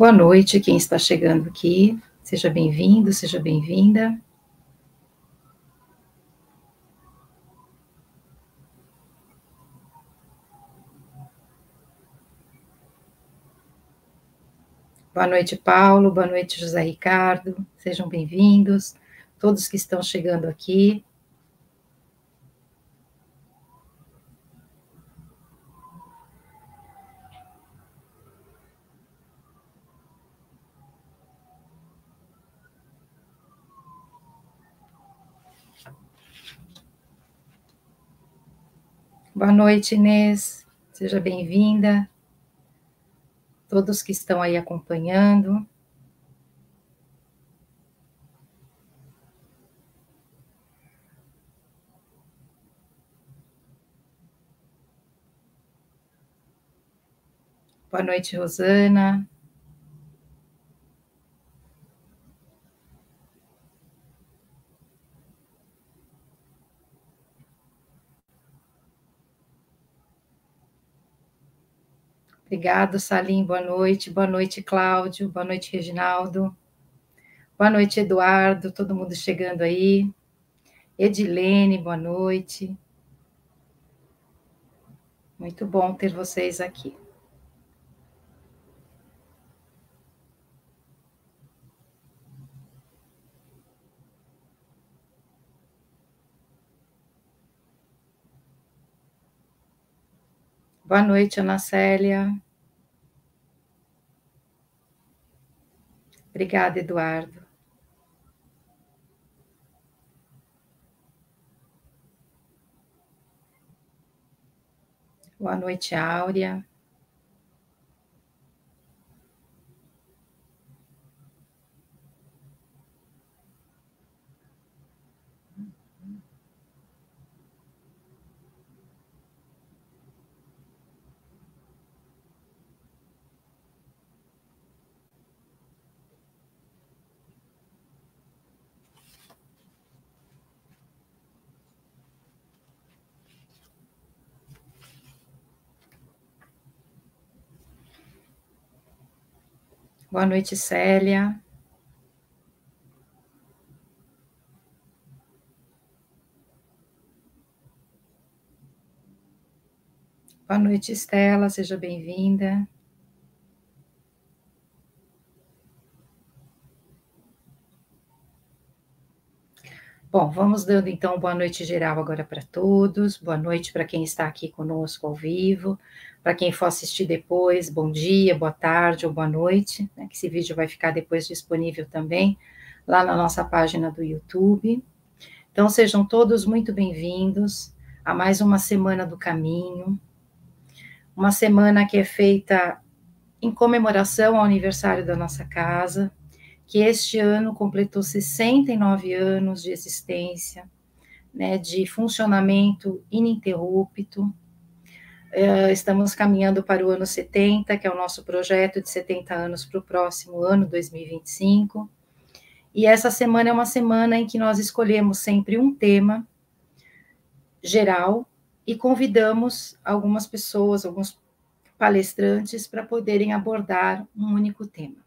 Boa noite, quem está chegando aqui. Seja bem-vindo, seja bem-vinda. Boa noite, Paulo. Boa noite, José Ricardo. Sejam bem-vindos. Todos que estão chegando aqui. Boa noite, Inês. Seja bem-vinda. Todos que estão aí acompanhando. Boa noite, Rosana. Obrigado, Salim. Boa noite. Boa noite, Cláudio. Boa noite, Reginaldo. Boa noite, Eduardo. Todo mundo chegando aí. Edilene, boa noite. Muito bom ter vocês aqui. Boa noite, Ana Célia. Obrigada, Eduardo. Boa noite, Áurea. Boa noite, Célia. Boa noite, Estela, seja bem-vinda. Bom, vamos dando então boa noite geral agora para todos, boa noite para quem está aqui conosco ao vivo, para quem for assistir depois, bom dia, boa tarde ou boa noite, né, que esse vídeo vai ficar depois disponível também lá na nossa página do YouTube. Então sejam todos muito bem-vindos a mais uma Semana do Caminho, uma semana que é feita em comemoração ao aniversário da nossa casa, que este ano completou 69 anos de existência, né, de funcionamento ininterrupto. Estamos caminhando para o ano 70, que é o nosso projeto de 70 anos para o próximo ano, 2025. E essa semana é uma semana em que nós escolhemos sempre um tema geral e convidamos algumas pessoas, alguns palestrantes, para poderem abordar um único tema.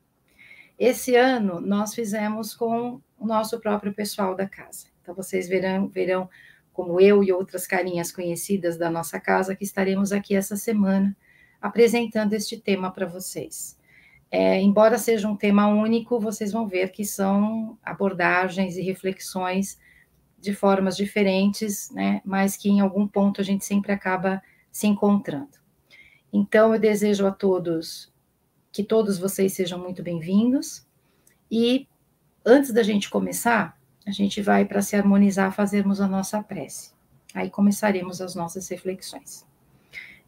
Esse ano, nós fizemos com o nosso próprio pessoal da casa. Então, vocês verão como eu e outras carinhas conhecidas da nossa casa, que estaremos aqui essa semana apresentando este tema para vocês. Embora seja um tema único, vocês vão ver que são abordagens e reflexões de formas diferentes, né, mas que em algum ponto a gente sempre acaba se encontrando. Então, eu desejo a todos que todos vocês sejam muito bem-vindos. E antes da gente começar, a gente vai, para se harmonizar, fazermos a nossa prece. Aí começaremos as nossas reflexões.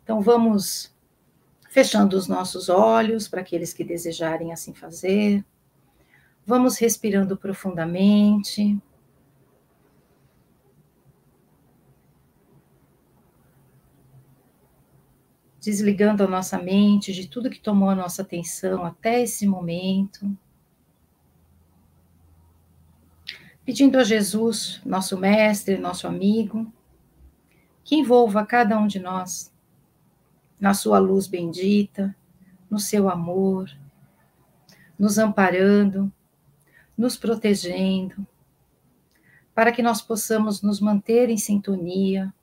Então, vamos fechando os nossos olhos, para aqueles que desejarem assim fazer. Vamos respirando profundamente. Desligando a nossa mente de tudo que tomou a nossa atenção até esse momento. Pedindo a Jesus, nosso mestre, nosso amigo, que envolva cada um de nós na sua luz bendita, no seu amor, nos amparando, nos protegendo, para que nós possamos nos manter em sintonia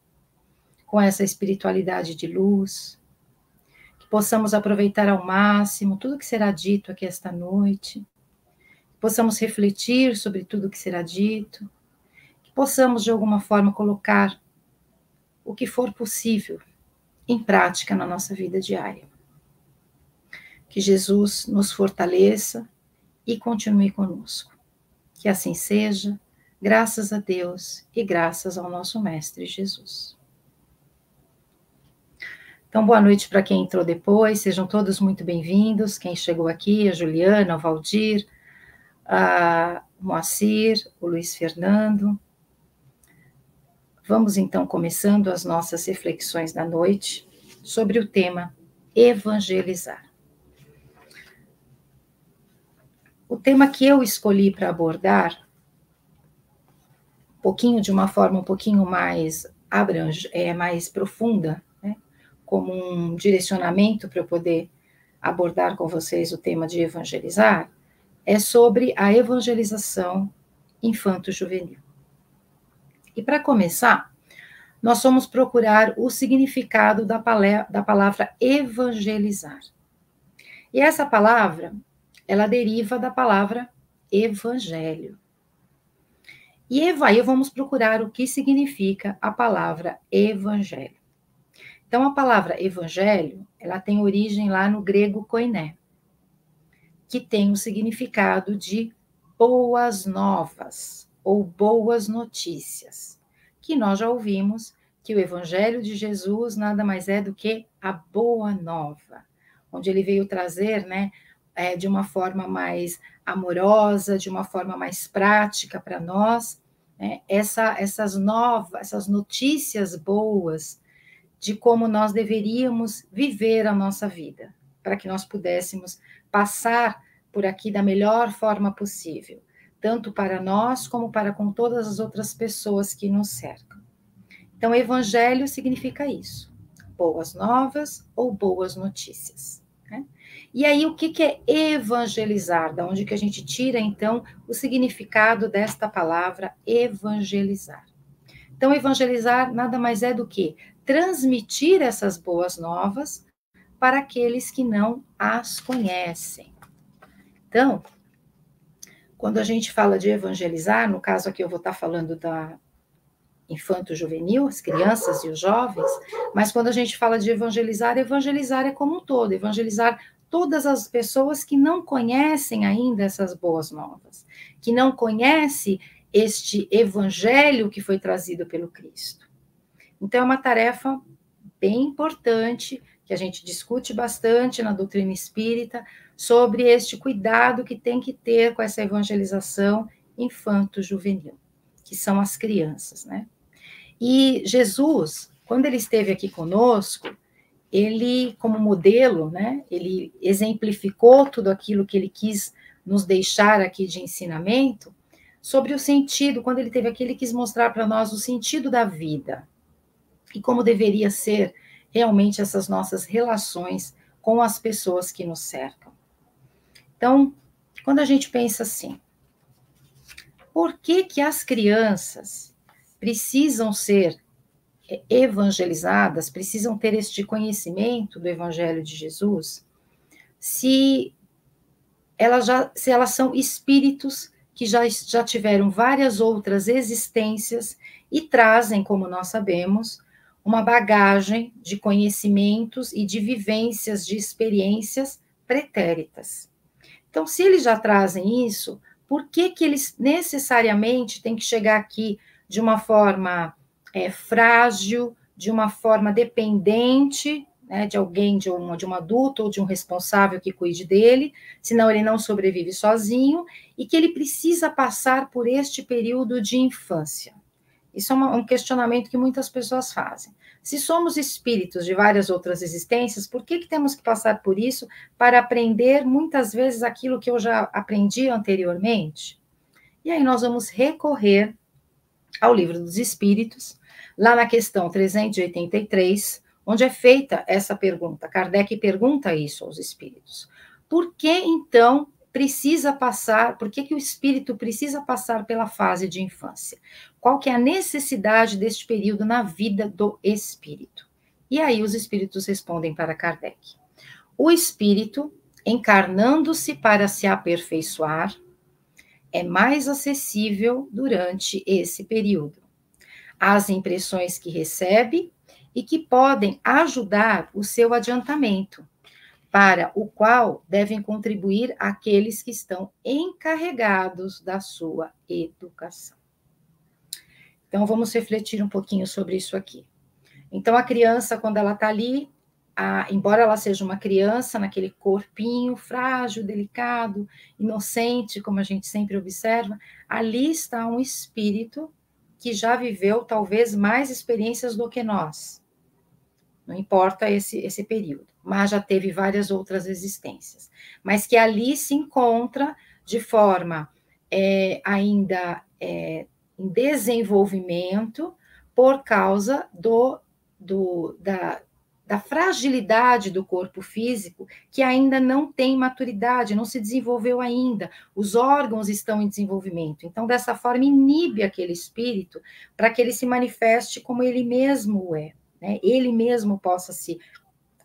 com essa espiritualidade de luz, que possamos aproveitar ao máximo tudo que será dito aqui esta noite, que possamos refletir sobre tudo que será dito, que possamos de alguma forma colocar o que for possível em prática na nossa vida diária. Que Jesus nos fortaleça e continue conosco. Que assim seja, graças a Deus e graças ao nosso Mestre Jesus. Então, boa noite para quem entrou depois, sejam todos muito bem-vindos. Quem chegou aqui, a Juliana, o Valdir, a Moacir, o Luiz Fernando. Vamos então começando as nossas reflexões da noite sobre o tema evangelizar. O tema que eu escolhi para abordar, de uma forma um pouquinho mais mais profunda, né, como um direcionamento para eu poder abordar com vocês o tema de evangelizar, é sobre a evangelização infanto-juvenil. E para começar, nós vamos procurar o significado da palavra evangelizar. E essa palavra, ela deriva da palavra evangelho. E aí vamos procurar o que significa a palavra evangelho. Então, a palavra evangelho, ela tem origem lá no grego koiné, que tem o significado de boas novas ou boas notícias, que nós já ouvimos que o evangelho de Jesus nada mais é do que a boa nova, onde ele veio trazer, né, de uma forma mais amorosa, de uma forma mais prática para nós, né, essas notícias boas de como nós deveríamos viver a nossa vida, para que nós pudéssemos passar por aqui da melhor forma possível, tanto para nós como para com todas as outras pessoas que nos cercam. Então, evangelho significa isso, boas novas ou boas notícias. Né? E aí, o que é evangelizar? Da onde que a gente tira, então, o significado desta palavra evangelizar? Então, evangelizar nada mais é do que transmitir essas boas novas para aqueles que não as conhecem. Então, quando a gente fala de evangelizar, no caso aqui eu vou estar falando da infanto-juvenil, as crianças e os jovens, mas quando a gente fala de evangelizar, evangelizar é como um todo, evangelizar todas as pessoas que não conhecem ainda essas boas novas, que não conhecem este evangelho que foi trazido pelo Cristo. Então, é uma tarefa bem importante, que a gente discute bastante na doutrina espírita, sobre este cuidado que tem que ter com essa evangelização infanto-juvenil, que são as crianças, né? E Jesus, quando ele esteve aqui conosco, ele, como modelo, né, ele exemplificou tudo aquilo que ele quis nos deixar aqui de ensinamento, sobre o sentido, quando ele esteve aqui, ele quis mostrar para nós o sentido da vida, e como deveria ser realmente essas nossas relações com as pessoas que nos cercam. Então, quando a gente pensa assim, por que as crianças precisam ser evangelizadas, precisam ter este conhecimento do Evangelho de Jesus, se elas são espíritos que já tiveram várias outras existências e trazem, como nós sabemos, uma bagagem de conhecimentos e de vivências, de experiências pretéritas. Então, se eles já trazem isso, por que eles necessariamente têm que chegar aqui de uma forma frágil, de uma forma dependente, né, de alguém, de um adulto ou de um responsável que cuide dele, senão ele não sobrevive sozinho, e que ele precisa passar por este período de infância? Isso é um questionamento que muitas pessoas fazem. Se somos espíritos de várias outras existências, por que temos que passar por isso para aprender muitas vezes aquilo que eu já aprendi anteriormente? E aí nós vamos recorrer ao Livro dos Espíritos, lá na questão 383, onde é feita essa pergunta. Kardec pergunta isso aos espíritos. Por que, então, precisa passar, por que o espírito precisa passar pela fase de infância? Qual que é a necessidade deste período na vida do espírito? E aí os espíritos respondem para Kardec. O espírito, encarnando-se para se aperfeiçoar, é mais acessível durante esse período às impressões que recebe e que podem ajudar o seu adiantamento, para o qual devem contribuir aqueles que estão encarregados da sua educação. Então, vamos refletir um pouquinho sobre isso aqui. Então, a criança, quando ela está ali, embora ela seja uma criança, naquele corpinho frágil, delicado, inocente, como a gente sempre observa, ali está um espírito que já viveu talvez mais experiências do que nós. Não importa esse período, mas já teve várias outras existências. Mas que ali se encontra de forma ainda em desenvolvimento por causa da fragilidade do corpo físico, que ainda não tem maturidade, não se desenvolveu ainda, os órgãos estão em desenvolvimento. Então, dessa forma, inibe aquele espírito para que ele se manifeste como ele mesmo é, né? Ele mesmo possa se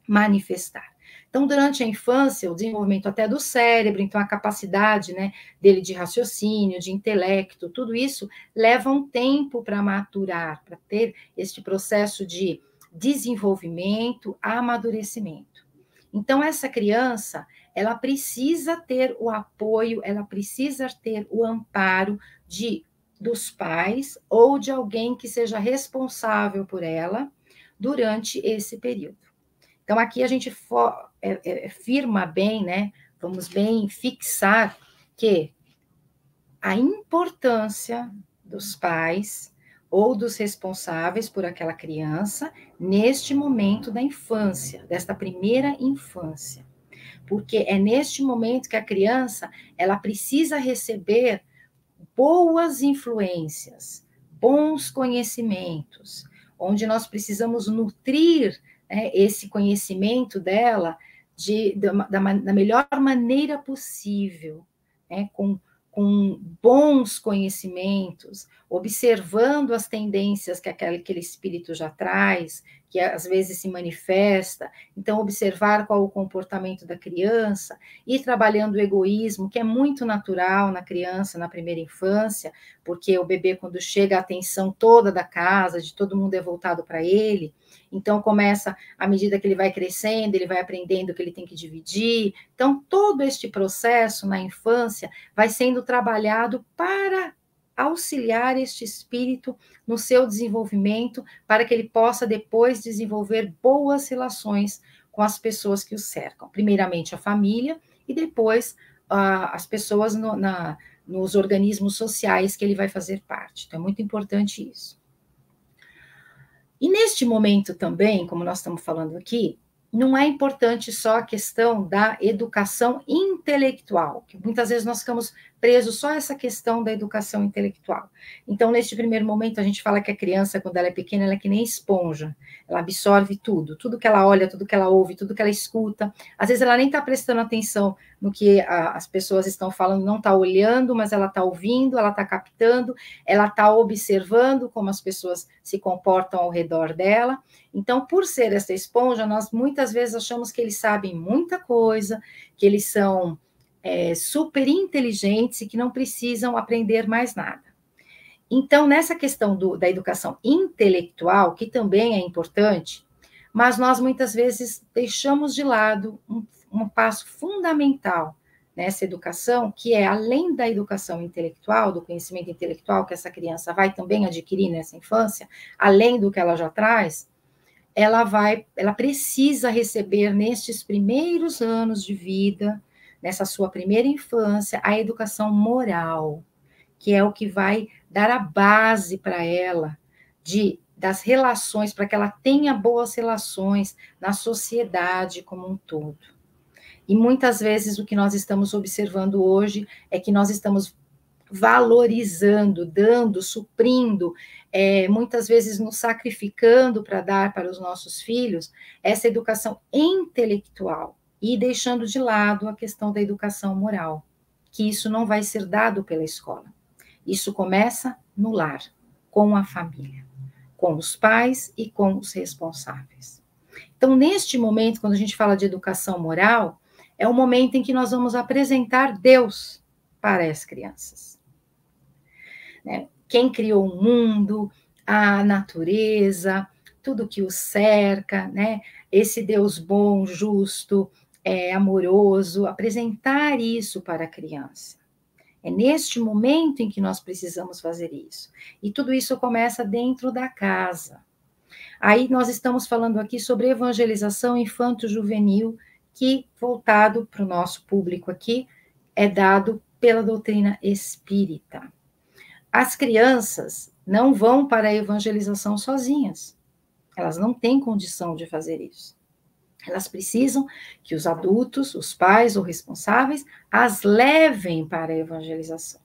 manifestar. Então, durante a infância, o desenvolvimento até do cérebro, então a capacidade, né, dele de raciocínio, de intelecto, tudo isso leva um tempo para maturar, para ter este processo de desenvolvimento, amadurecimento. Então, essa criança, ela precisa ter o apoio, ela precisa ter o amparo dos pais ou de alguém que seja responsável por ela durante esse período. Então, aqui a gente firma bem, né? Vamos bem fixar que a importância dos pais ou dos responsáveis por aquela criança neste momento da infância, desta primeira infância. Porque é neste momento que a criança, ela precisa receber boas influências, bons conhecimentos, onde nós precisamos nutrir esse conhecimento dela da melhor maneira possível, né, com bons conhecimentos, observando as tendências que aquele espírito já traz, que às vezes se manifesta, então observar qual o comportamento da criança, ir trabalhando o egoísmo, que é muito natural na criança, na primeira infância, porque o bebê, quando chega, a atenção toda da casa, de todo mundo é voltado para ele, então começa, à medida que ele vai crescendo, ele vai aprendendo que ele tem que dividir, então todo este processo na infância vai sendo trabalhado para auxiliar este espírito no seu desenvolvimento, para que ele possa depois desenvolver boas relações com as pessoas que o cercam. Primeiramente a família e depois as pessoas nos organismos sociais que ele vai fazer parte. Então é muito importante isso. E neste momento também, como nós estamos falando aqui, não é importante só a questão da educação intelectual, que muitas vezes nós ficamos presos só a essa questão da educação intelectual. Então, neste primeiro momento, a gente fala que a criança, quando ela é pequena, ela é que nem esponja, ela absorve tudo que ela olha, tudo que ela ouve, tudo que ela escuta. Às vezes ela nem está prestando atenção no que as pessoas estão falando, não está olhando, mas ela está ouvindo, ela está captando, ela está observando como as pessoas se comportam ao redor dela. Então, por ser essa esponja, nós muitas vezes achamos que eles sabem muita coisa, que eles são super inteligentes e que não precisam aprender mais nada. Então, nessa questão da educação intelectual, que também é importante, mas nós muitas vezes deixamos de lado um passo fundamental nessa educação, que é, além da educação intelectual, do conhecimento intelectual que essa criança vai também adquirir nessa infância, além do que ela já traz, ela precisa receber nestes primeiros anos de vida, nessa sua primeira infância, a educação moral, que é o que vai dar a base para ela das relações, para que ela tenha boas relações na sociedade como um todo. E muitas vezes o que nós estamos observando hoje é que nós estamos valorizando, dando, suprindo, muitas vezes nos sacrificando para dar para os nossos filhos essa educação intelectual e deixando de lado a questão da educação moral. que isso não vai ser dado pela escola. Isso começa no lar, com a família, com os pais e com os responsáveis. Então, neste momento, quando a gente fala de educação moral, é o momento em que nós vamos apresentar Deus para as crianças. Né? Quem criou o mundo, a natureza, tudo que o cerca, né? Esse Deus bom, justo, amoroso, apresentar isso para a criança. É neste momento em que nós precisamos fazer isso. E tudo isso começa dentro da casa. Aí nós estamos falando aqui sobre evangelização infanto-juvenil, que, voltado para o nosso público aqui, é dado pela doutrina espírita. As crianças não vão para a evangelização sozinhas. Elas não têm condição de fazer isso. Elas precisam que os adultos, os pais ou responsáveis, as levem para a evangelização.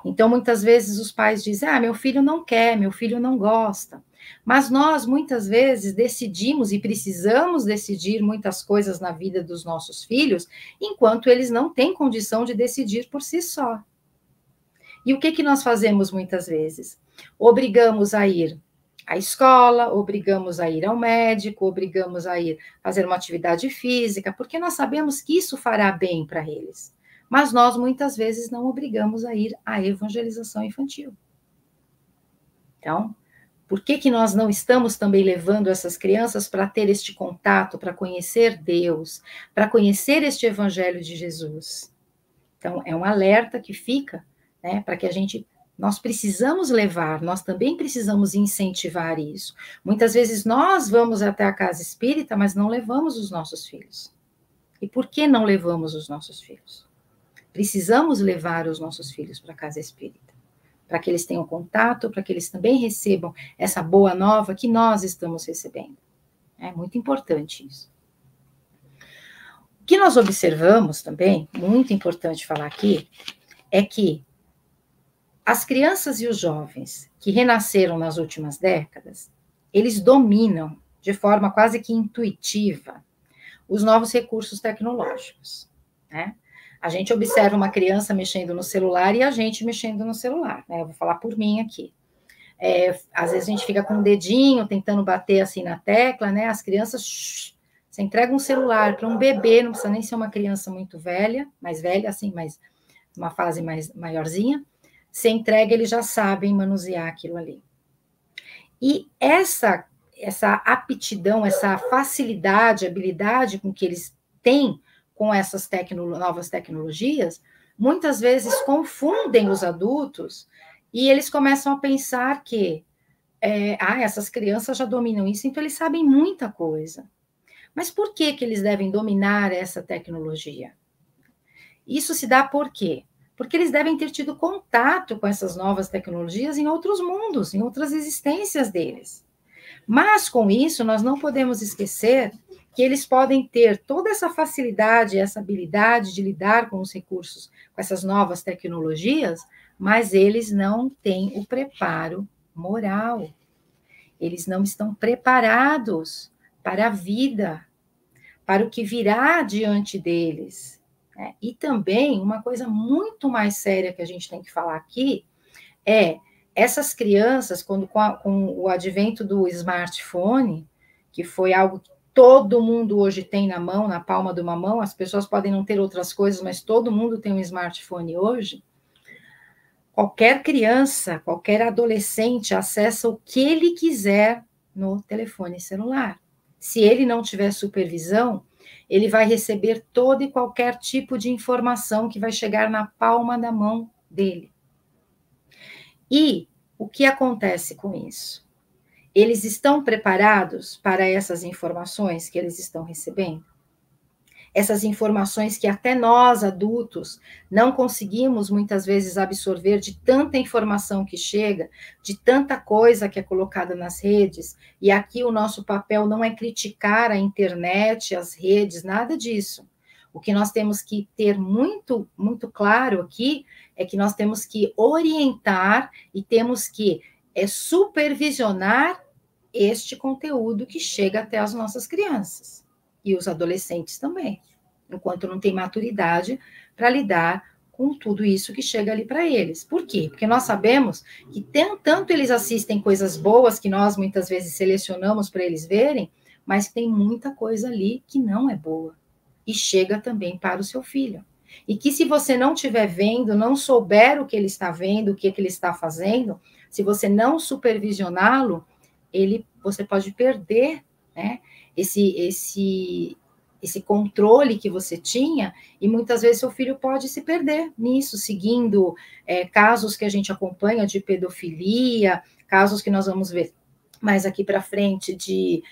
Então, muitas vezes os pais dizem, meu filho não quer, meu filho não gosta. Mas nós, muitas vezes, decidimos e precisamos decidir muitas coisas na vida dos nossos filhos, enquanto eles não têm condição de decidir por si só. E o que nós fazemos muitas vezes? Obrigamos a ir à escola, obrigamos a ir ao médico, obrigamos a ir fazer uma atividade física, porque nós sabemos que isso fará bem para eles. Mas nós, muitas vezes, não obrigamos a ir à evangelização infantil. Então, por que nós não estamos também levando essas crianças para ter este contato, para conhecer Deus, para conhecer este evangelho de Jesus? Então, é um alerta que fica, né, para que nós precisamos levar, nós também precisamos incentivar isso. Muitas vezes nós vamos até a casa espírita, mas não levamos os nossos filhos. E por que não levamos os nossos filhos? Precisamos levar os nossos filhos para a casa espírita, para que eles tenham contato, para que eles também recebam essa boa nova que nós estamos recebendo. É muito importante isso. O que nós observamos também, muito importante falar aqui, é que as crianças e os jovens que renasceram nas últimas décadas, eles dominam de forma quase que intuitiva os novos recursos tecnológicos, né? A gente observa uma criança mexendo no celular e a gente mexendo no celular, né? Eu vou falar por mim aqui. Às vezes a gente fica com o dedinho tentando bater assim na tecla, né? As crianças, você entrega um celular para um bebê, não precisa nem ser uma criança muito velha, mais velha assim, mas uma fase mais maiorzinha, você entrega, eles já sabem manusear aquilo ali. E essa aptidão, essa facilidade, habilidade com que eles têm com essas novas tecnologias, muitas vezes confundem os adultos e eles começam a pensar que essas crianças já dominam isso, então eles sabem muita coisa. Mas por que eles devem dominar essa tecnologia? Isso se dá por quê? Porque eles devem ter tido contato com essas novas tecnologias em outros mundos, em outras existências deles. Mas, com isso, nós não podemos esquecer que eles podem ter toda essa facilidade, essa habilidade de lidar com os recursos, com essas novas tecnologias, mas eles não têm o preparo moral. Eles não estão preparados para a vida, para o que virá diante deles. Né? E também, uma coisa muito mais séria que a gente tem que falar aqui é essas crianças, com o advento do smartphone, que foi algo que todo mundo hoje tem na mão, na palma de uma mão, as pessoas podem não ter outras coisas, mas todo mundo tem um smartphone hoje. Qualquer criança, qualquer adolescente acessa o que ele quiser no telefone celular. Se ele não tiver supervisão, ele vai receber todo e qualquer tipo de informação que vai chegar na palma da mão dele. E o que acontece com isso? Eles estão preparados para essas informações que eles estão recebendo? Essas informações que até nós, adultos, não conseguimos muitas vezes absorver de tanta informação que chega, de tanta coisa que é colocada nas redes, e aqui o nosso papel não é criticar a internet, as redes, nada disso. O que nós temos que ter muito, muito claro aqui é que nós temos que orientar e temos que supervisionar este conteúdo que chega até as nossas crianças e os adolescentes também. enquanto não tem maturidade para lidar com tudo isso que chega ali para eles. Por quê? Porque nós sabemos que tanto eles assistem coisas boas que nós muitas vezes selecionamos para eles verem, mas tem muita coisa ali que não é boa e chega também para o seu filho. E que se você não estiver vendo, não souber o que ele está vendo, o que ele está fazendo, se você não supervisioná-lo, você pode perder, né, esse controle que você tinha, e muitas vezes seu filho pode se perder nisso, seguindo casos que a gente acompanha de pedofilia, casos que nós vamos ver mais aqui para frente de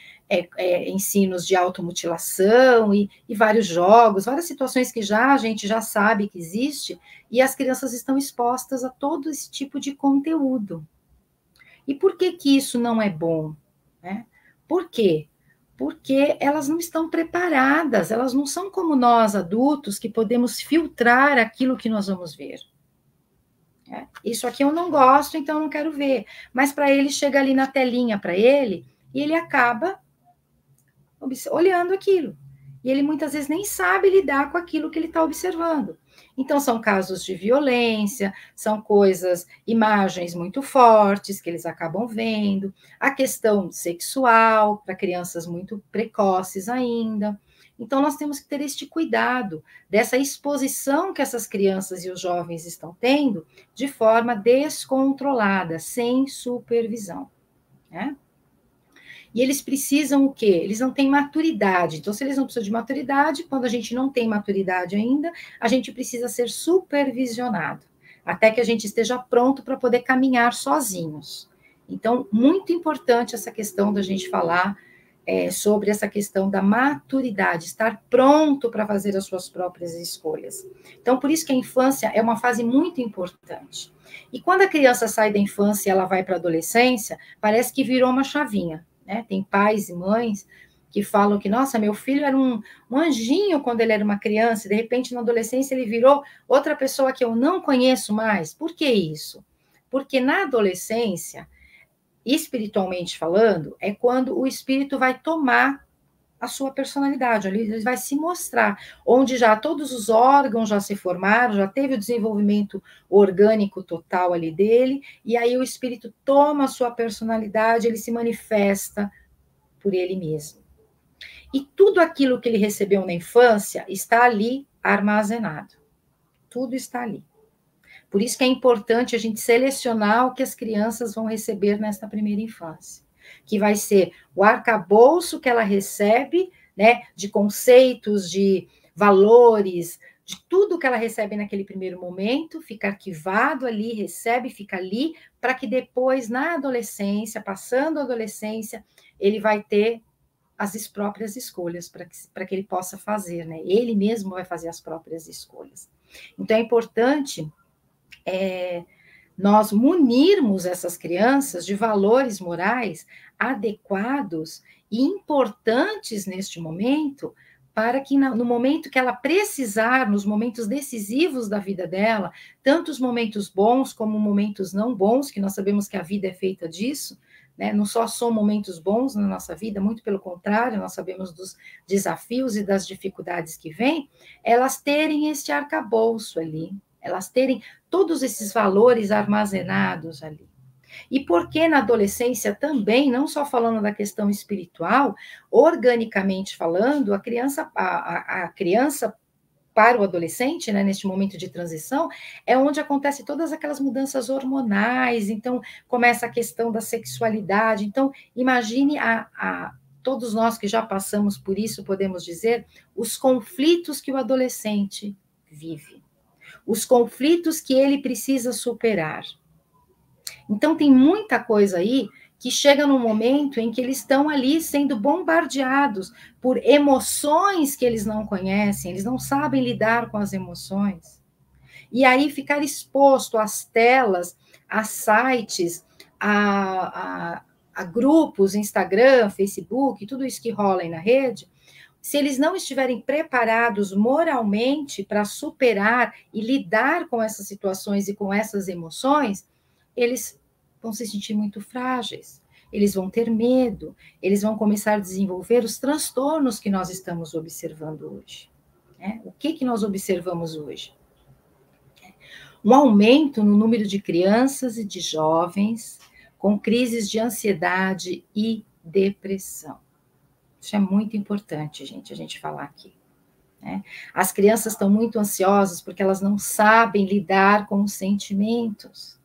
ensinos de automutilação e vários jogos, várias situações que a gente já sabe que existe, e as crianças estão expostas a todo esse tipo de conteúdo. E por que isso não é bom? Né? Por quê? Porque elas não estão preparadas, elas não são como nós, adultos, que podemos filtrar aquilo que nós vamos ver. Isso aqui eu não gosto, então eu não quero ver. Mas para ele, chega ali na telinha para ele, e ele acaba olhando aquilo. E ele muitas vezes nem sabe lidar com aquilo que ele está observando. Então, são casos de violência, são imagens muito fortes que eles acabam vendo, a questão sexual, para crianças muito precoces ainda. Então, nós temos que ter este cuidado dessa exposição que essas crianças e os jovens estão tendo de forma descontrolada, sem supervisão, né? E eles precisam o quê? Eles não têm maturidade. Então, se eles não precisam de maturidade, quando a gente não tem maturidade ainda, a gente precisa ser supervisionado, até que a gente esteja pronto para poder caminhar sozinhos. Então, muito importante essa questão da gente falar sobre essa questão da maturidade, estar pronto para fazer as suas próprias escolhas. Então, por isso que a infância é uma fase muito importante. E quando a criança sai da infância e ela vai para a adolescência, parece que virou uma chavinha. Né? Tem pais e mães que falam que, nossa, meu filho era um anjinho quando ele era uma criança, e de repente, na adolescência, ele virou outra pessoa que eu não conheço mais. Por que isso? Porque na adolescência, espiritualmente falando, é quando o espírito vai tomar a sua personalidade, ele vai se mostrar, onde já todos os órgãos já se formaram, já teve o desenvolvimento orgânico total ali dele, e aí o espírito toma a sua personalidade, ele se manifesta por ele mesmo. E tudo aquilo que ele recebeu na infância está ali armazenado. Tudo está ali. Por isso que é importante a gente selecionar o que as crianças vão receber nesta primeira infância, que vai ser o arcabouço que ela recebe, né, de conceitos, de valores, de tudo que ela recebe naquele primeiro momento, fica arquivado ali, recebe, fica ali, para que depois, na adolescência, passando a adolescência, ele vai ter as próprias escolhas para que ele possa fazer, né? Ele mesmo vai fazer as próprias escolhas. Então, é importante nós munirmos essas crianças de valores morais adequados e importantes neste momento, para que no momento que ela precisar, nos momentos decisivos da vida dela, tanto os momentos bons como momentos não bons, que nós sabemos que a vida é feita disso, né? Não só são momentos bons na nossa vida, muito pelo contrário, nós sabemos dos desafios e das dificuldades que vêm, elas terem este arcabouço ali, elas terem todos esses valores armazenados ali. E porque na adolescência também, não só falando da questão espiritual, organicamente falando, a criança para o adolescente, né, neste momento de transição, é onde acontece todas aquelas mudanças hormonais, então começa a questão da sexualidade. Então, imagine todos nós que já passamos por isso, podemos dizer, os conflitos que o adolescente vive, os conflitos que ele precisa superar. Então, tem muita coisa aí que chega num momento em que eles estão ali sendo bombardeados por emoções que eles não conhecem, eles não sabem lidar com as emoções. E aí ficar exposto às telas, a sites, a grupos, Instagram, Facebook, tudo isso que rola aí na rede, se eles não estiverem preparados moralmente para superar e lidar com essas situações e com essas emoções, eles vão se sentir muito frágeis, eles vão ter medo, eles vão começar a desenvolver os transtornos que nós estamos observando hoje. né? O que nós observamos hoje? Um aumento no número de crianças e de jovens com crises de ansiedade e depressão. Isso é muito importante, gente, a gente falar aqui, né? As crianças estão muito ansiosas porque elas não sabem lidar com os sentimentos.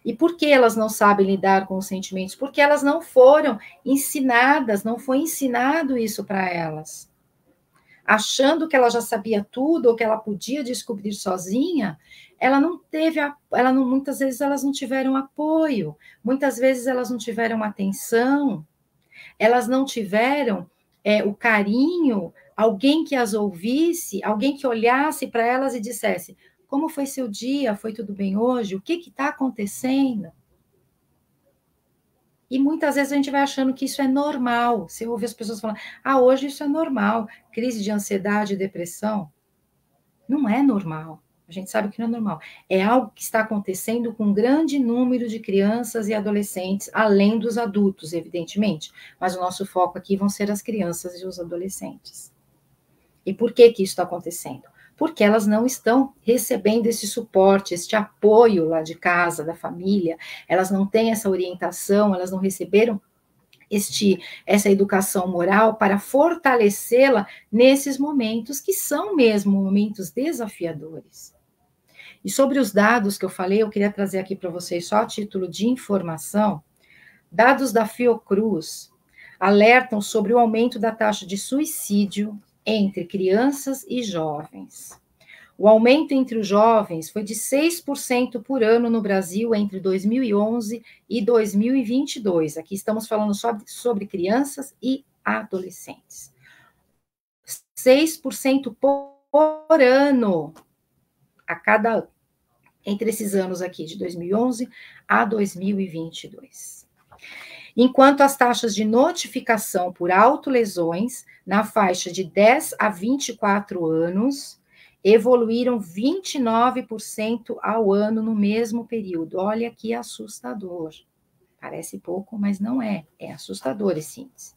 E por que elas não sabem lidar com os sentimentos? Porque elas não foram ensinadas, não foi ensinado isso para elas. Achando que ela já sabia tudo ou que ela podia descobrir sozinha, ela não teve, muitas vezes elas não tiveram apoio, muitas vezes elas não tiveram atenção, elas não tiveram o carinho, alguém que as ouvisse, alguém que olhasse para elas e dissesse: como foi seu dia? Foi tudo bem hoje? O que está acontecendo? E muitas vezes a gente vai achando que isso é normal. Você ouve as pessoas falando: hoje isso é normal. Crise de ansiedade e depressão. Não é normal. A gente sabe que não é normal. É algo que está acontecendo com um grande número de crianças e adolescentes, além dos adultos, evidentemente. Mas o nosso foco aqui vão ser as crianças e os adolescentes. E por que isso está acontecendo? Porque elas não estão recebendo esse suporte, este apoio lá de casa, da família, elas não têm essa orientação, elas não receberam essa educação moral para fortalecê-la nesses momentos que são mesmo momentos desafiadores. E sobre os dados que eu falei, eu queria trazer aqui para vocês só a título de informação. Dados da Fiocruz alertam sobre o aumento da taxa de suicídio entre crianças e jovens. O aumento entre os jovens foi de 6% por ano no Brasil entre 2011 e 2022. Aqui estamos falando sobre crianças e adolescentes. 6% por ano entre esses anos aqui, de 2011 a 2022. Enquanto as taxas de notificação por autolesões na faixa de 10 a 24 anos evoluíram 29% ao ano no mesmo período. Olha que assustador. Parece pouco, mas não é. É assustador esse índice.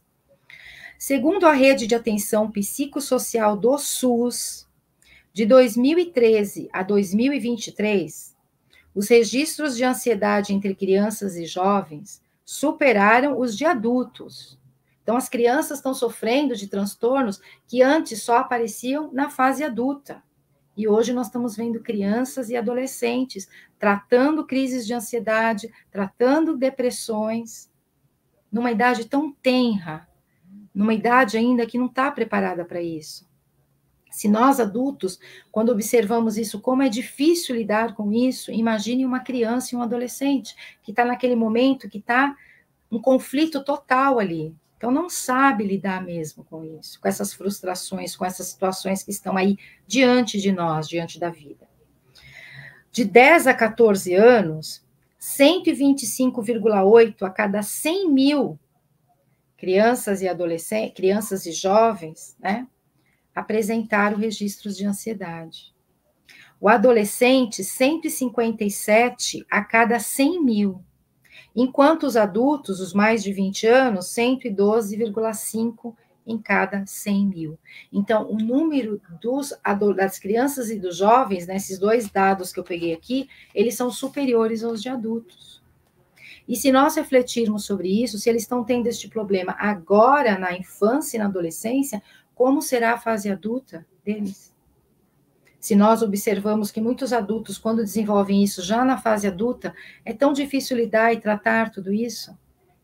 Segundo a Rede de Atenção Psicossocial do SUS, de 2013 a 2023, os registros de ansiedade entre crianças e jovens superaram os de adultos. Então, as crianças estão sofrendo de transtornos que antes só apareciam na fase adulta. E hoje nós estamos vendo crianças e adolescentes tratando crises de ansiedade, tratando depressões, numa idade tão tenra, numa idade ainda que não está preparada para isso. Se nós adultos, quando observamos isso, como é difícil lidar com isso, imagine uma criança e um adolescente que está naquele momento que está um conflito total ali. Então, não sabe lidar mesmo com isso, com essas frustrações, com essas situações que estão aí diante de nós, diante da vida. De 10 a 14 anos, 125,8 a cada 100 mil crianças e adolescentes, crianças e jovens, né, apresentaram registros de ansiedade. O adolescente, 157 a cada 100 mil. Enquanto os adultos, os mais de 20 anos, 112,5 em cada 100 mil. Então, o número das crianças e dos jovens, nesses dois dados que eu peguei aqui, eles são superiores aos de adultos. E se nós refletirmos sobre isso, se eles estão tendo este problema agora, na infância e na adolescência, como será a fase adulta deles? Se nós observamos que muitos adultos, quando desenvolvem isso já na fase adulta, é tão difícil lidar e tratar tudo isso,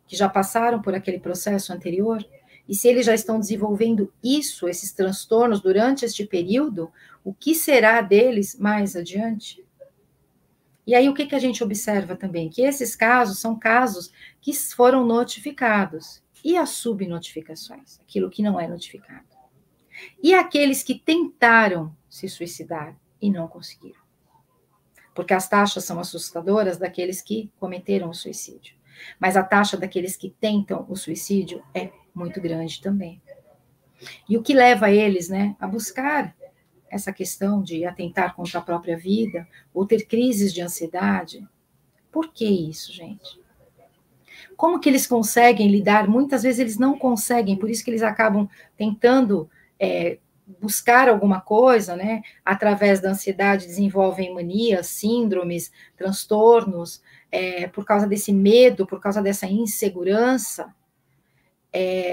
que já passaram por aquele processo anterior, e se eles já estão desenvolvendo isso, esses transtornos durante este período, o que será deles mais adiante? E aí o que a gente observa também? Que esses casos são casos que foram notificados. E as subnotificações? Aquilo que não é notificado. E aqueles que tentaram se suicidar e não conseguiram. Porque as taxas são assustadoras daqueles que cometeram o suicídio. Mas a taxa daqueles que tentam o suicídio é muito grande também. E o que leva eles, né, a buscar essa questão de atentar contra a própria vida, ou ter crises de ansiedade? Por que isso, gente? Como que eles conseguem lidar? Muitas vezes eles não conseguem, por isso que eles acabam tentando buscar alguma coisa, né? Através da ansiedade desenvolvem manias, síndromes, transtornos, por causa desse medo, por causa dessa insegurança.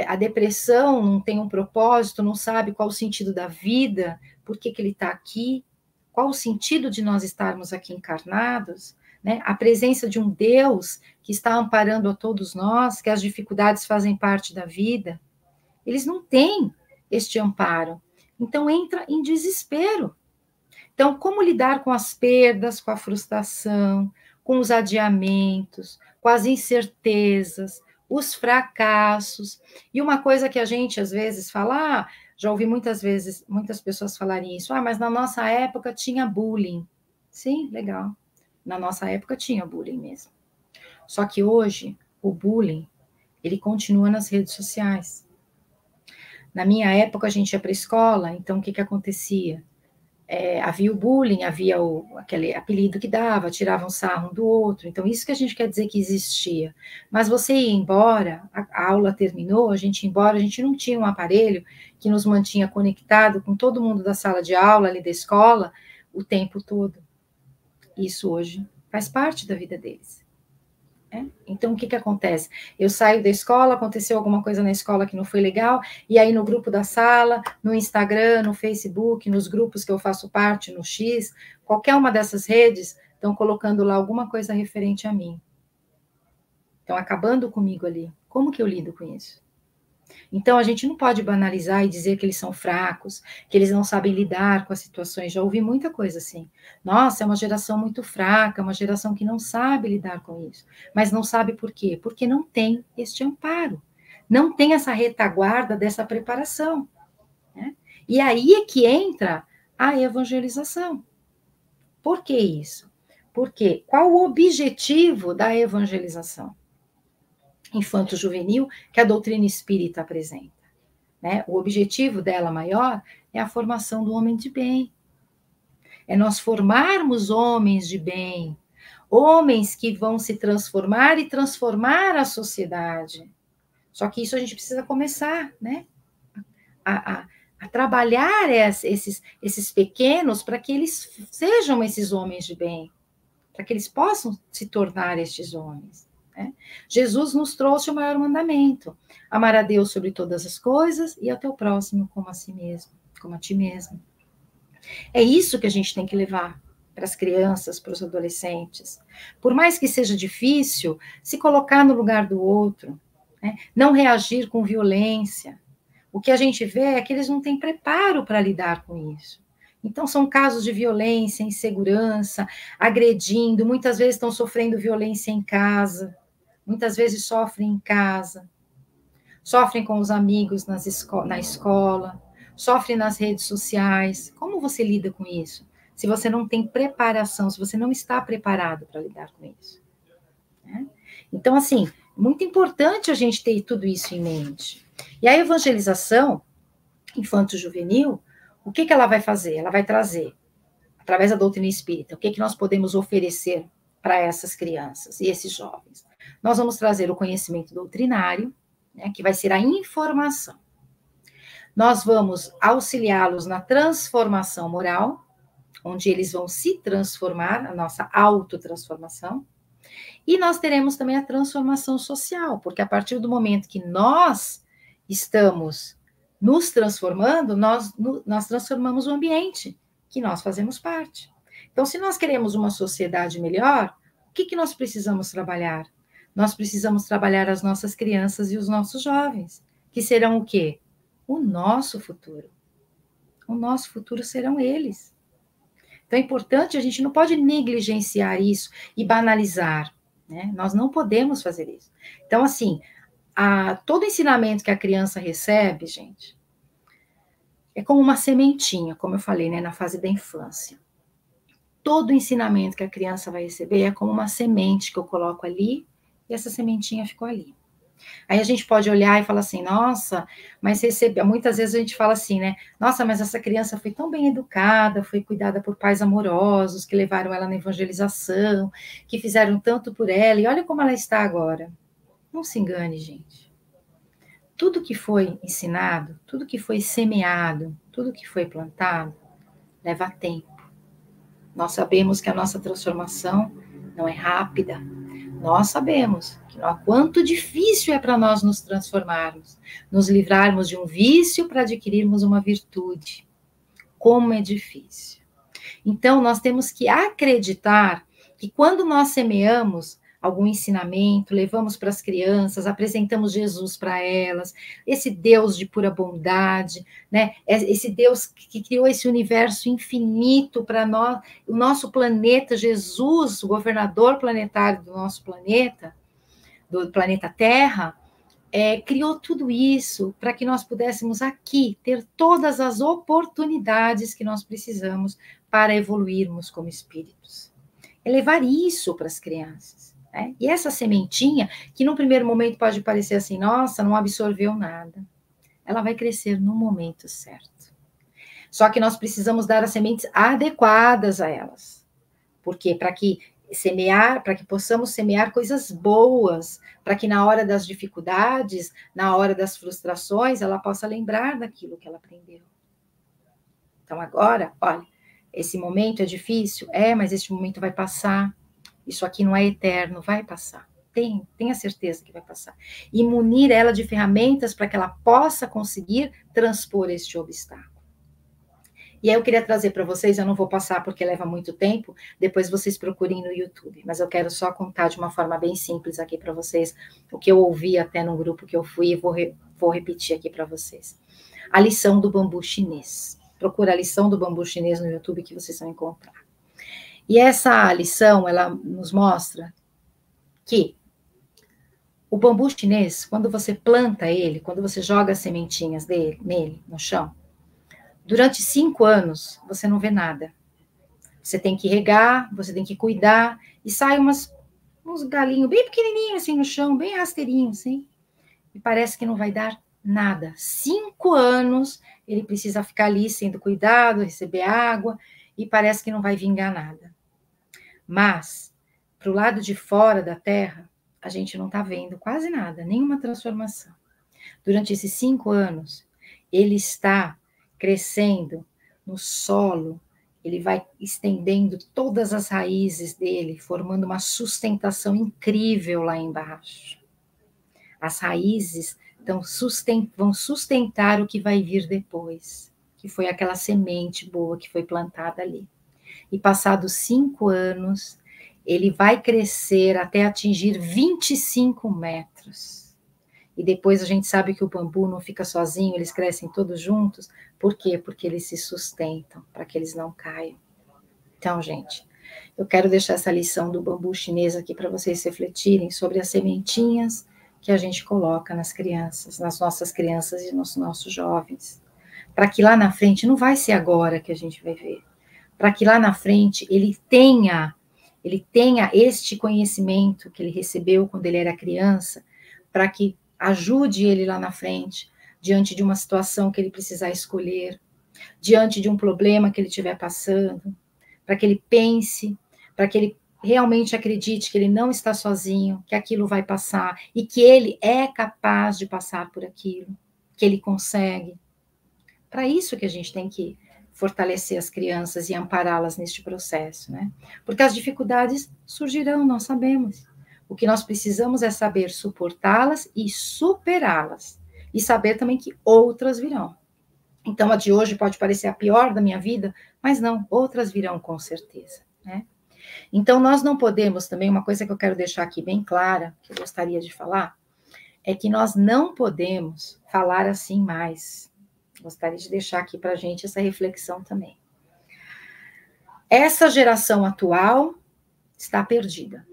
A depressão não tem um propósito, não sabe qual o sentido da vida, por que ele está aqui, qual o sentido de nós estarmos aqui encarnados, né? A presença de um Deus que está amparando a todos nós, que as dificuldades fazem parte da vida, eles não têm este amparo. Então entra em desespero. Então, como lidar com as perdas, com a frustração, com os adiamentos, com as incertezas, os fracassos. E uma coisa que a gente às vezes fala, já ouvi muitas vezes muitas pessoas falarem isso, mas na nossa época tinha bullying. Sim, legal. Na nossa época tinha bullying mesmo. Só que hoje o bullying, ele continua nas redes sociais. Na minha época a gente ia para a escola, então o que acontecia? Havia o bullying, havia aquele apelido que dava, tiravam sarro um do outro, então isso que a gente quer dizer que existia. Mas você ia embora, a aula terminou, a gente ia embora, a gente não tinha um aparelho que nos mantinha conectado com todo mundo da sala de aula, ali da escola, o tempo todo. Isso hoje faz parte da vida deles. Então, o que acontece? Eu saio da escola, aconteceu alguma coisa na escola que não foi legal, e aí no grupo da sala, no Instagram, no Facebook, nos grupos que eu faço parte, no X, qualquer uma dessas redes, estão colocando lá alguma coisa referente a mim. Estão acabando comigo ali. Como que eu lido com isso? Então, a gente não pode banalizar e dizer que eles são fracos, que eles não sabem lidar com as situações. Já ouvi muita coisa assim. Nossa, é uma geração muito fraca, uma geração que não sabe lidar com isso. Mas não sabe por quê? Porque não tem este amparo. Não tem essa retaguarda dessa preparação. Né? E aí é que entra a evangelização. Por que isso? Porque qual o objetivo da evangelização infanto-juvenil que a doutrina espírita apresenta? Né? O objetivo dela maior é a formação do homem de bem. É nós formarmos homens de bem, homens que vão se transformar e transformar a sociedade. Só que isso a gente precisa começar, né? A trabalhar esses pequenos para que eles sejam esses homens de bem, para que eles possam se tornar estes homens. Né? Jesus nos trouxe o maior mandamento: amar a Deus sobre todas as coisas e ao teu próximo como a si mesmo, como a ti mesmo. É isso que a gente tem que levar para as crianças, para os adolescentes. Por mais que seja difícil, se colocar no lugar do outro, né? Não reagir com violência. O que a gente vê é que eles não têm preparo para lidar com isso. Então, são casos de violência, insegurança, agredindo, muitas vezes estão sofrendo violência em casa, muitas vezes sofrem em casa, sofrem com os amigos na escola, sofrem nas redes sociais. Como você lida com isso? Se você não tem preparação, se você não está preparado para lidar com isso. Né? Então, assim, muito importante a gente ter tudo isso em mente. E a evangelização infanto-juvenil, o que ela vai fazer? Ela vai trazer, através da doutrina espírita, o que nós podemos oferecer para essas crianças e esses jovens? Nós vamos trazer o conhecimento doutrinário, né, que vai ser a informação. Nós vamos auxiliá-los na transformação moral, onde eles vão se transformar, a nossa autotransformação, e nós teremos também a transformação social, porque a partir do momento que nós estamos nos transformando, nós transformamos o ambiente que nós fazemos parte. Então, se nós queremos uma sociedade melhor, o que nós precisamos trabalhar? Nós precisamos trabalhar as nossas crianças e os nossos jovens, que serão o quê? O nosso futuro. O nosso futuro serão eles. Então, é importante, a gente não pode negligenciar isso e banalizar, né? Nós não podemos fazer isso. Então, assim, todo ensinamento que a criança recebe, gente, é como uma sementinha, como eu falei, né, na fase da infância. Todo ensinamento que a criança vai receber é como uma semente que eu coloco ali, e essa sementinha ficou ali. Aí a gente pode olhar e falar assim, nossa, mas muitas vezes a gente fala assim, né? Nossa, mas essa criança foi tão bem educada, foi cuidada por pais amorosos, que levaram ela na evangelização, que fizeram tanto por ela, e olha como ela está agora. Não se engane, gente. tudo que foi ensinado, tudo que foi semeado, tudo que foi plantado, leva tempo. Nós sabemos que a nossa transformação não é rápida. Nós sabemos que quanto difícil é para nós nos transformarmos, nos livrarmos de um vício para adquirirmos uma virtude. Como é difícil. Então, nós temos que acreditar que quando nós semeamos algum ensinamento, levamos para as crianças, apresentamos Jesus para elas, esse Deus de pura bondade, né? Esse Deus que criou esse universo infinito para nós, o nosso planeta, Jesus, o governador planetário do nosso planeta, do planeta Terra, criou tudo isso para que nós pudéssemos aqui ter todas as oportunidades que nós precisamos para evoluirmos como espíritos. É levar isso para as crianças. Né? E essa sementinha, que no primeiro momento pode parecer assim, nossa, não absorveu nada, ela vai crescer no momento certo. Só que nós precisamos dar as sementes adequadas a elas. Por quê? Para que possamos semear coisas boas, para que na hora das dificuldades, na hora das frustrações, ela possa lembrar daquilo que ela aprendeu. Então agora, olha, esse momento é difícil, mas este momento vai passar. Isso aqui não é eterno, vai passar. Tenha certeza que vai passar. E munir ela de ferramentas para que ela possa conseguir transpor este obstáculo. E aí eu queria trazer para vocês, eu não vou passar porque leva muito tempo, depois vocês procurem no YouTube, mas eu quero só contar de uma forma bem simples aqui para vocês, o que eu ouvi até no grupo que eu fui e vou repetir aqui para vocês. A lição do bambu chinês. Procura a lição do bambu chinês no YouTube que vocês vão encontrar. E essa lição, ela nos mostra que o bambu chinês, quando você planta ele, quando você joga as sementinhas nele, no chão, durante 5 anos, você não vê nada. Você tem que regar, você tem que cuidar, e sai uns galinhos bem pequenininhos assim no chão, bem rasteirinhos, assim, e parece que não vai dar nada. 5 anos, ele precisa ficar ali sendo cuidado, receber água, e parece que não vai vingar nada. Mas, para o lado de fora da Terra, a gente não está vendo quase nada, nenhuma transformação. Durante esses 5 anos, ele está crescendo no solo, ele vai estendendo todas as raízes dele, formando uma sustentação incrível lá embaixo. As raízes vão sustentar o que vai vir depois, que foi aquela semente boa que foi plantada ali. E passados 5 anos, ele vai crescer até atingir 25 metros. E depois a gente sabe que o bambu não fica sozinho, eles crescem todos juntos. Por quê? Porque eles se sustentam, para que eles não caiam. Então, gente, eu quero deixar essa lição do bambu chinês aqui para vocês refletirem sobre as sementinhas que a gente coloca nas crianças, nas nossas crianças e nos nossos jovens. Para que lá na frente, não vai ser agora que a gente vai ver, para que lá na frente ele tenha este conhecimento que ele recebeu quando ele era criança, para que ajude ele lá na frente, diante de uma situação que ele precisar escolher, diante de um problema que ele estiver passando, para que ele pense, para que ele realmente acredite que ele não está sozinho, que aquilo vai passar, e que ele é capaz de passar por aquilo, que ele consegue. Para isso que a gente tem que fortalecer as crianças e ampará-las neste processo, né? Porque as dificuldades surgirão, nós sabemos. O que nós precisamos é saber suportá-las e superá-las. E saber também que outras virão. Então, a de hoje pode parecer a pior da minha vida, mas não, outras virão com certeza, né? Então, nós não podemos também, uma coisa que eu quero deixar aqui bem clara, que eu gostaria de falar, é que nós não podemos falar assim mais. Gostaria de deixar aqui para a gente essa reflexão também. Essa geração atual está perdida.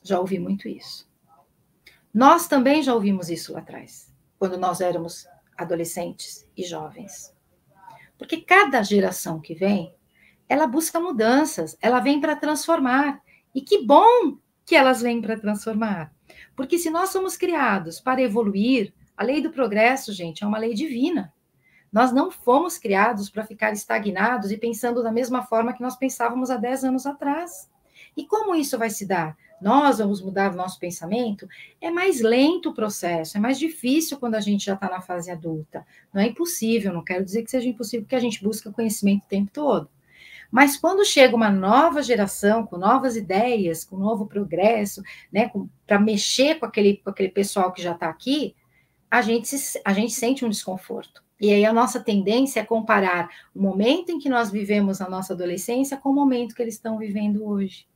Já ouvi muito isso. Nós também já ouvimos isso lá atrás, quando nós éramos adolescentes e jovens. Porque cada geração que vem, ela busca mudanças, ela vem para transformar. E que bom que elas vêm para transformar. Porque se nós somos criados para evoluir, a lei do progresso, gente, é uma lei divina. Nós não fomos criados para ficar estagnados e pensando da mesma forma que nós pensávamos há 10 anos atrás. E como isso vai se dar? nós vamos mudar o nosso pensamento, é mais lento o processo, é mais difícil quando a gente já está na fase adulta. Não é impossível, não quero dizer que seja impossível, porque a gente busca conhecimento o tempo todo. Mas quando chega uma nova geração, com novas ideias, com novo progresso, né, para mexer com aquele pessoal que já está aqui, a gente sente um desconforto. E aí a nossa tendência é comparar o momento em que nós vivemos a nossa adolescência com o momento que eles estão vivendo hoje.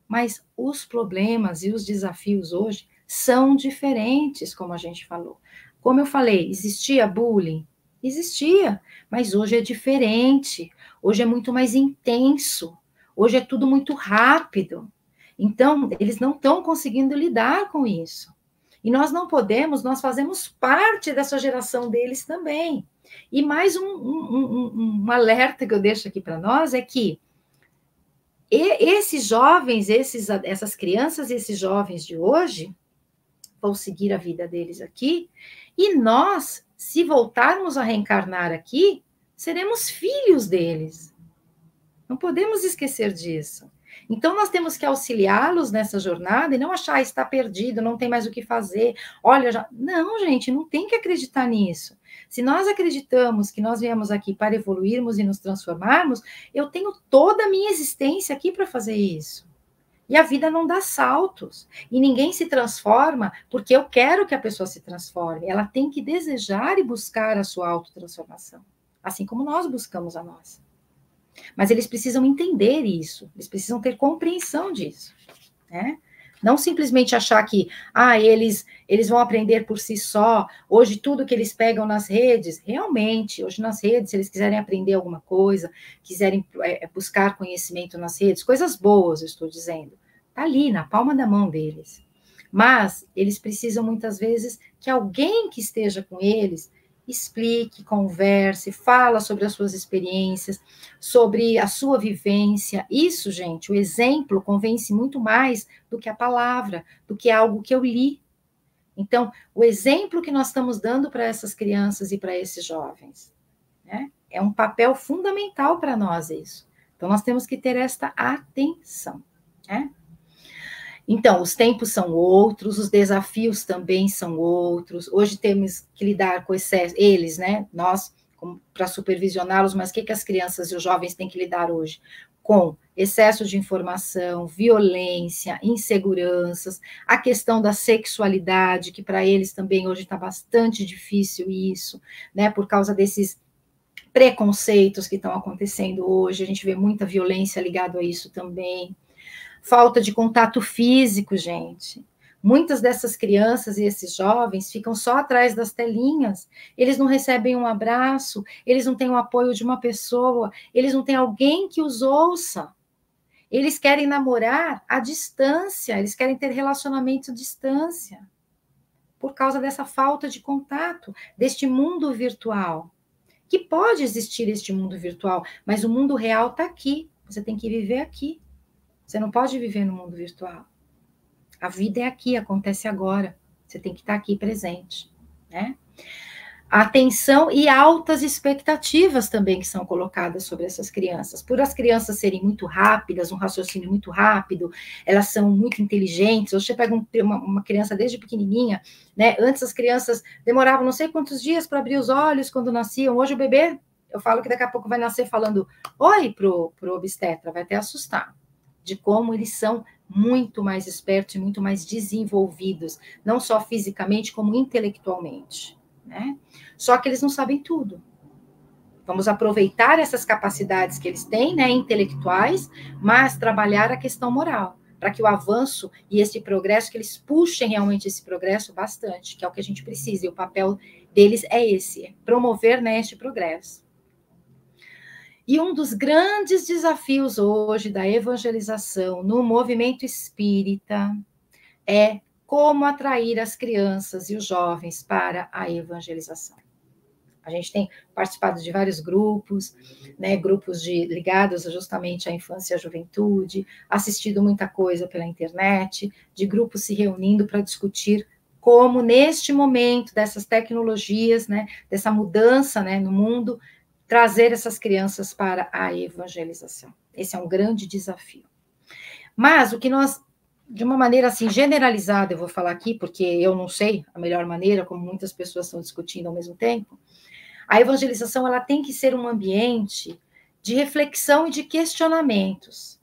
Mas os problemas e os desafios hoje são diferentes, como a gente falou. Como eu falei, existia bullying? Existia, mas hoje é diferente. Hoje é muito mais intenso. Hoje é tudo muito rápido. Então, eles não estão conseguindo lidar com isso. E nós não podemos, nós fazemos parte dessa geração deles também. E mais um alerta que eu deixo aqui para nós é que esses jovens, essas crianças e esses jovens de hoje vão seguir a vida deles aqui, e nós, se voltarmos a reencarnar aqui, seremos filhos deles. Não podemos esquecer disso. Então, nós temos que auxiliá-los nessa jornada e não achar, está perdido, não tem mais o que fazer. Olha, já... Não, gente, não tem que acreditar nisso. Se nós acreditamos que nós viemos aqui para evoluirmos e nos transformarmos, eu tenho toda a minha existência aqui para fazer isso. E a vida não dá saltos. E ninguém se transforma porque eu quero que a pessoa se transforme. Ela tem que desejar e buscar a sua autotransformação. Assim como nós buscamos a nossa. Mas eles precisam entender isso, eles precisam ter compreensão disso, né? Não simplesmente achar que, eles vão aprender por si só, hoje tudo que eles pegam nas redes, realmente, hoje nas redes, se eles quiserem aprender alguma coisa, quiserem buscar conhecimento nas redes, coisas boas, eu estou dizendo, tá ali, na palma da mão deles. Mas eles precisam, muitas vezes, que alguém que esteja com eles explique, converse, fala sobre as suas experiências, sobre a sua vivência. Isso, gente, o exemplo convence muito mais do que a palavra, do que algo que eu li. Então, o exemplo que nós estamos dando para essas crianças e para esses jovens, né, é um papel fundamental para nós isso. Então, nós temos que ter esta atenção, né? Então, os tempos são outros, os desafios também são outros. Hoje temos que lidar com excesso, eles, né? Nós, para supervisioná-los, mas o que as crianças e os jovens têm que lidar hoje? Com excesso de informação, violência, inseguranças, a questão da sexualidade, que para eles também hoje está bastante difícil isso, né? Por causa desses preconceitos que estão acontecendo hoje, a gente vê muita violência ligada a isso também. Falta de contato físico, gente. Muitas dessas crianças e esses jovens ficam só atrás das telinhas. Eles não recebem um abraço, eles não têm o apoio de uma pessoa, eles não têm alguém que os ouça. Eles querem namorar à distância, eles querem ter relacionamento à distância. Por causa dessa falta de contato, deste mundo virtual. Que pode existir este mundo virtual, mas o mundo real está aqui. Você tem que viver aqui. Você não pode viver no mundo virtual. A vida é aqui, acontece agora. Você tem que estar aqui presente, né? Atenção e altas expectativas também que são colocadas sobre essas crianças. Por as crianças serem muito rápidas, um raciocínio muito rápido, elas são muito inteligentes. Você pega uma criança desde pequenininha, né? Antes as crianças demoravam não sei quantos dias para abrir os olhos quando nasciam. Hoje o bebê, eu falo que daqui a pouco vai nascer falando oi pro obstetra, vai até assustar. De como eles são muito mais espertos e muito mais desenvolvidos, não só fisicamente, como intelectualmente, né? Só que eles não sabem tudo. Vamos aproveitar essas capacidades que eles têm, né, intelectuais, mas trabalhar a questão moral, para que o avanço e esse progresso, que eles puxem realmente esse progresso bastante, que é o que a gente precisa, e o papel deles é esse, é promover, né, este progresso. E um dos grandes desafios hoje da evangelização no movimento espírita é como atrair as crianças e os jovens para a evangelização. A gente tem participado de vários grupos, né, grupos ligados justamente à infância e à juventude, assistido muita coisa pela internet, de grupos se reunindo para discutir como, neste momento dessas tecnologias, né, dessa mudança, né, no mundo, trazer essas crianças para a evangelização. Esse é um grande desafio. Mas o que nós de uma maneira assim generalizada, eu vou falar aqui, porque eu não sei a melhor maneira, como muitas pessoas estão discutindo ao mesmo tempo, a evangelização ela tem que ser um ambiente de reflexão e de questionamentos.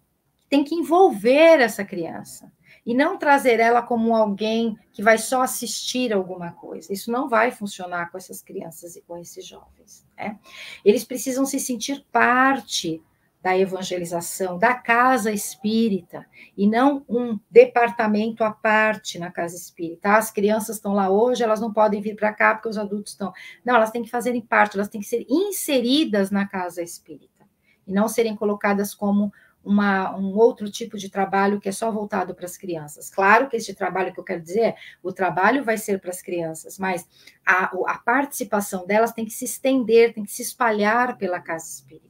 Tem que envolver essa criança e não trazer ela como alguém que vai só assistir alguma coisa. Isso não vai funcionar com essas crianças e com esses jovens, né? Eles precisam se sentir parte da evangelização, da casa espírita, e não um departamento à parte na casa espírita. As crianças estão lá hoje, elas não podem vir para cá porque os adultos estão. Não, elas têm que fazerem parte, elas têm que ser inseridas na casa espírita, e não serem colocadas como um outro tipo de trabalho que é só voltado para as crianças. Claro que este trabalho que eu quero dizer, o trabalho vai ser para as crianças, mas a participação delas tem que se estender, tem que se espalhar pela casa espírita,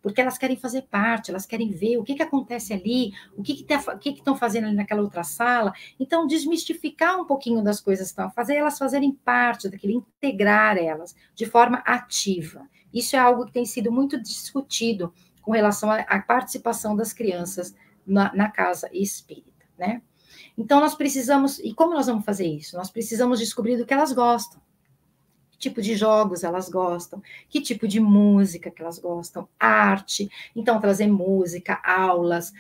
porque elas querem fazer parte, elas querem ver o que acontece ali, o que estão fazendo ali naquela outra sala. Então, desmistificar um pouquinho das coisas que estão, fazer elas fazerem parte daquilo, integrar elas de forma ativa. Isso é algo que tem sido muito discutido com relação à participação das crianças na casa espírita, né? Então, nós precisamos, e como nós vamos fazer isso? Nós precisamos descobrir do que elas gostam, que tipo de jogos elas gostam, que tipo de música que elas gostam, arte, então trazer música, aulas,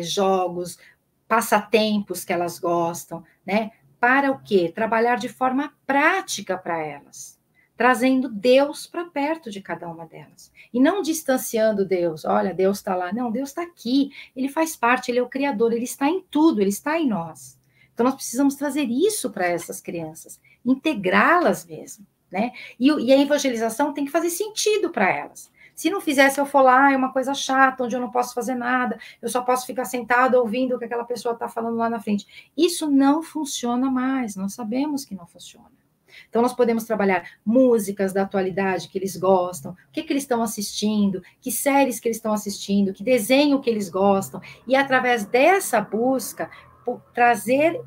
jogos, passatempos que elas gostam, né? Para o quê? Trabalhar de forma prática para elas, trazendo Deus para perto de cada uma delas. E não distanciando Deus. Olha, Deus está lá. Não, Deus está aqui. Ele faz parte, ele é o Criador, ele está em tudo, ele está em nós. Então, nós precisamos trazer isso para essas crianças, integrá-las mesmo, né? E a evangelização tem que fazer sentido para elas. Se não fizesse, eu for lá, é uma coisa chata, onde eu não posso fazer nada, eu só posso ficar sentado ouvindo o que aquela pessoa está falando lá na frente. Isso não funciona mais, nós sabemos que não funciona. Então, nós podemos trabalhar músicas da atualidade que eles gostam, o que eles estão assistindo, que séries que eles estão assistindo, que desenho que eles gostam, e através dessa busca, trazer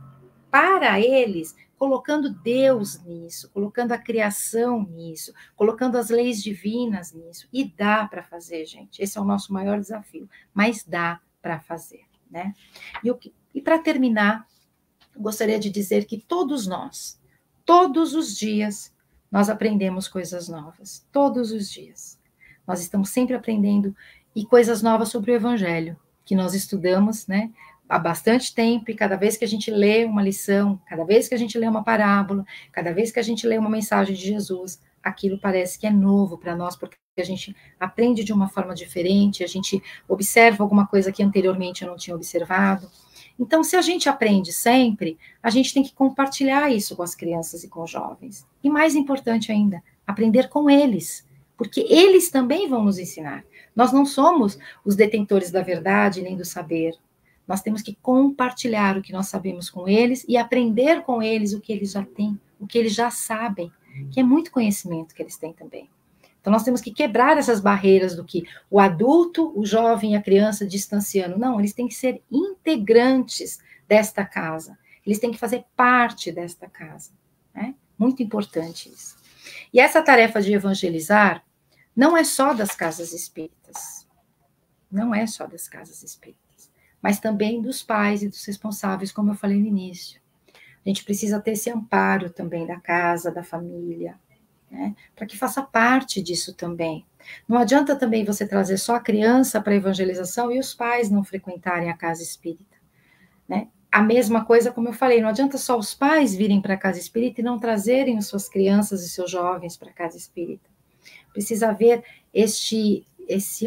para eles, colocando Deus nisso, colocando a criação nisso, colocando as leis divinas nisso. E dá para fazer, gente. Esse é o nosso maior desafio, mas dá para fazer, né? E para terminar, gostaria de dizer que todos os dias, nós aprendemos coisas novas. Todos os dias. Nós estamos sempre aprendendo e coisas novas sobre o Evangelho, que nós estudamos, né? Há bastante tempo, e cada vez que a gente lê uma lição, cada vez que a gente lê uma parábola, cada vez que a gente lê uma mensagem de Jesus, aquilo parece que é novo para nós, porque a gente aprende de uma forma diferente, a gente observa alguma coisa que anteriormente eu não tinha observado. Então, se a gente aprende sempre, a gente tem que compartilhar isso com as crianças e com os jovens. E mais importante ainda, aprender com eles, porque eles também vão nos ensinar. Nós não somos os detentores da verdade nem do saber. Nós temos que compartilhar o que nós sabemos com eles e aprender com eles o que eles já têm, o que eles já sabem, que é muito conhecimento que eles têm também. Então, nós temos que quebrar essas barreiras do que o adulto, o jovem e a criança distanciando. Não, eles têm que ser integrantes desta casa. Eles têm que fazer parte desta casa. Né? Muito importante isso. E essa tarefa de evangelizar não é só das casas espíritas. Não é só das casas espíritas. Mas também dos pais e dos responsáveis, como eu falei no início. A gente precisa ter esse amparo também da casa, da família, né, para que faça parte disso também. Não adianta também você trazer só a criança para a evangelização e os pais não frequentarem a casa espírita. Né? A mesma coisa, como eu falei, não adianta só os pais virem para a casa espírita e não trazerem as suas crianças e seus jovens para a casa espírita. Precisa haver esse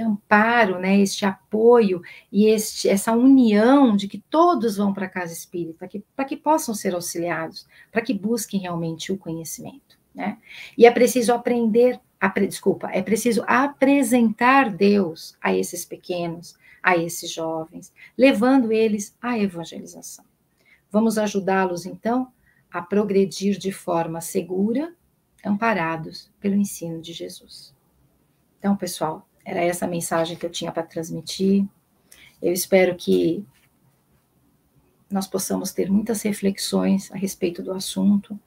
amparo, né, este apoio e essa união de que todos vão para a casa espírita, para que possam ser auxiliados, para que busquem realmente o conhecimento. Né? E é preciso é preciso apresentar Deus a esses pequenos, a esses jovens, levando eles à evangelização. Vamos ajudá-los, então, a progredir de forma segura, amparados pelo ensino de Jesus. Então, pessoal, era essa a mensagem que eu tinha para transmitir. Eu espero que nós possamos ter muitas reflexões a respeito do assunto.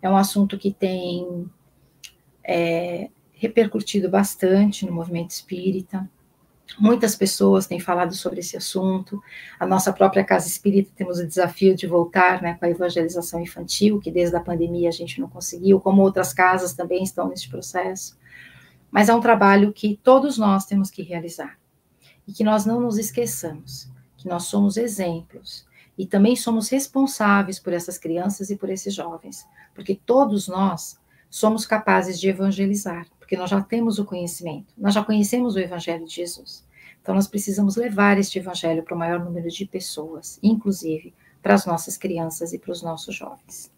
É um assunto que tem repercutido bastante no movimento espírita. Muitas pessoas têm falado sobre esse assunto. A nossa própria Casa Espírita temos o desafio de voltar, né, com a evangelização infantil, que desde a pandemia a gente não conseguiu, como outras casas também estão nesse processo. Mas é um trabalho que todos nós temos que realizar. E que nós não nos esqueçamos que nós somos exemplos e também somos responsáveis por essas crianças e por esses jovens, porque todos nós somos capazes de evangelizar, porque nós já temos o conhecimento, nós já conhecemos o Evangelho de Jesus. Então, nós precisamos levar este Evangelho para o maior número de pessoas, inclusive para as nossas crianças e para os nossos jovens.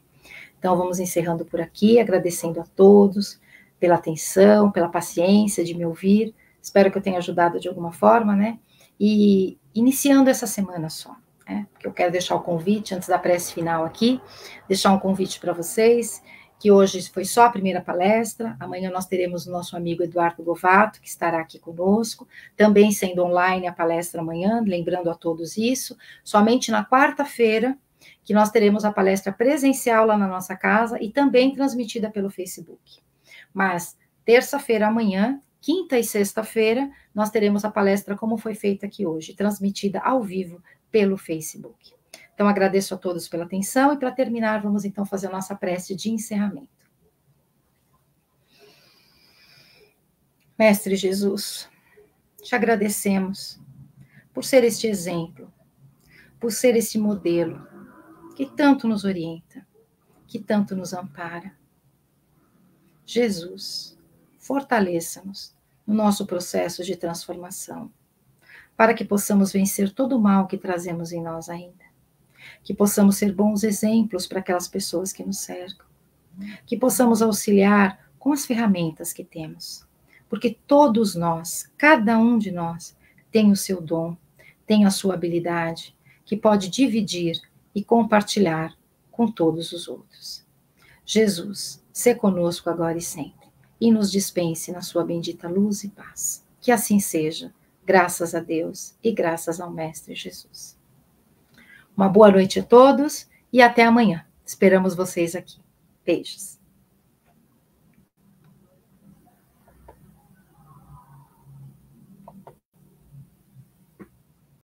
Então, vamos encerrando por aqui, agradecendo a todos pela atenção, pela paciência de me ouvir. Espero que eu tenha ajudado de alguma forma, né? E iniciando essa semana só, né? Porque eu quero deixar o convite, antes da prece final aqui, deixar um convite para vocês, que hoje foi só a primeira palestra, amanhã nós teremos o nosso amigo Eduardo Govato, que estará aqui conosco, também sendo online a palestra amanhã, lembrando a todos isso, somente na quarta-feira, que nós teremos a palestra presencial lá na nossa casa e também transmitida pelo Facebook. Mas terça-feira amanhã, quinta e sexta-feira, nós teremos a palestra como foi feita aqui hoje, transmitida ao vivo pelo Facebook. Então, agradeço a todos pela atenção e para terminar, vamos então fazer a nossa prece de encerramento. Mestre Jesus, te agradecemos por ser este exemplo, por ser este modelo que tanto nos orienta, que tanto nos ampara. Jesus, fortaleça-nos no nosso processo de transformação, para que possamos vencer todo o mal que trazemos em nós ainda, que possamos ser bons exemplos para aquelas pessoas que nos cercam, que possamos auxiliar com as ferramentas que temos, porque todos nós, cada um de nós, tem o seu dom, tem a sua habilidade, que pode dividir e compartilhar com todos os outros. Jesus, sê conosco agora e sempre, e nos dispense na sua bendita luz e paz. Que assim seja, graças a Deus e graças ao Mestre Jesus. Uma boa noite a todos e até amanhã. Esperamos vocês aqui. Beijos.